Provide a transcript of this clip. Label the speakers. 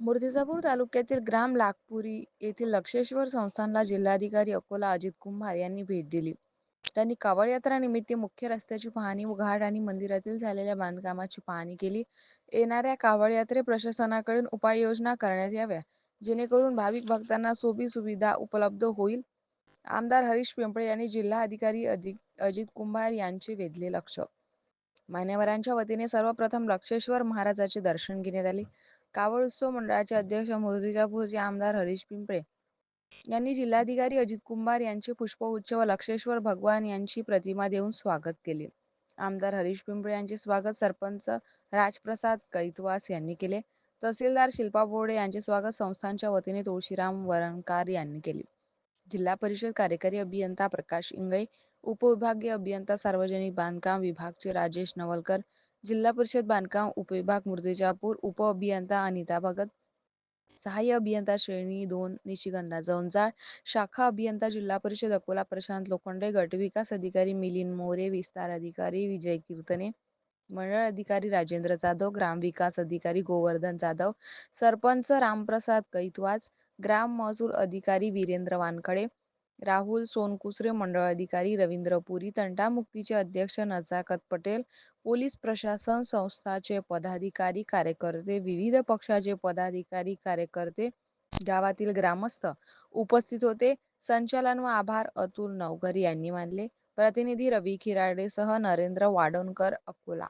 Speaker 1: मूर्तिजापूर तालुक्यातील ग्राम लागपुरी येथील लक्षेश्वर संस्थानला जिल्हाधिकारी अकोला अजित कुंभार यांनी भेट दिली. त्यांनी कावड यात्रा निमित्त मुख्य रस्त्याची पाहणी व घाट आणि मंदिरातील झालेल्या बांधकामाची पाहणी केली. येणाऱ्या कावड यात्रे प्रशासनाकडून उपाययोजना करण्यात याव्या, जेणेकरून भाविक भक्तांना सोयी सुविधा उपलब्ध होईल. आमदार हरीश पिंपळे यांनी जिल्हाधिकारी अजित कुंभार यांचे वेधले लक्ष. मान्यवरांच्या वतीने सर्वप्रथम लक्षेश्वर महाराजाचे दर्शन घेण्यात आले. कावड उत्सव मंडळाचे अध्यक्ष मूर्तिजापूरचे आमदार हरीश पिंपळे यांनी जिल्हाधिकारी अजित कुंभार यांचे पुष्पगुच्छ व लक्षेश्वर भगवान यांची प्रतिमा देऊन स्वागत केले. आमदार हरीश पिंपळे यांचे स्वागत सरपंच राजप्रसाद कैतवास यांनी केले. तहसीलदार शिल्पा बोर्डे यांचे स्वागत संस्थांच्या वतीने तुळशीराम वरणकार यांनी केले. जिल्हा परिषद कार्यकारी अभियंता प्रकाश इंगळे, उपविभागीय अभियंता सार्वजनिक बांधकाम विभागचे राजेश नवलकर, जिल्हा परिषद बांधकाम उपविभाग मूर्तिजापूर उपअभियंता अनिता भगत, सहाय्य अभियंता श्रेणी 2 निशिगंधा जवंजाळ, शाखा अभियंता जिल्हा परिषद अकोला प्रशांत लोखंडे, गटविकास अधिकारी मिलिंद मोरे, विस्तार अधिकारी विजय कीर्तने, मंडळ अधिकारी राजेंद्र जाधव, ग्रामविकास अधिकारी गोवर्धन जाधव, सरपंच रामप्रसाद कैतवास, ग्राम महसूल अधिकारी वीरेंद्र वानखडे, राहुल सोनकुसरे, मंडळ अधिकारी रवींद्र पुरी, तंटामुक्तीचे अध्यक्ष नजाकत पटेल, पोलीस प्रशासन संस्थाचे पदाधिकारी कार्यकर्ते, विविध पक्षाचे पदाधिकारी कार्यकर्ते, गावातील ग्रामस्थ उपस्थित होते. संचालन व आभार अतुल नवघर यांनी मानले. प्रतिनिधी रवी खिराडेसह नरेंद्र वाडणकर, अकोला.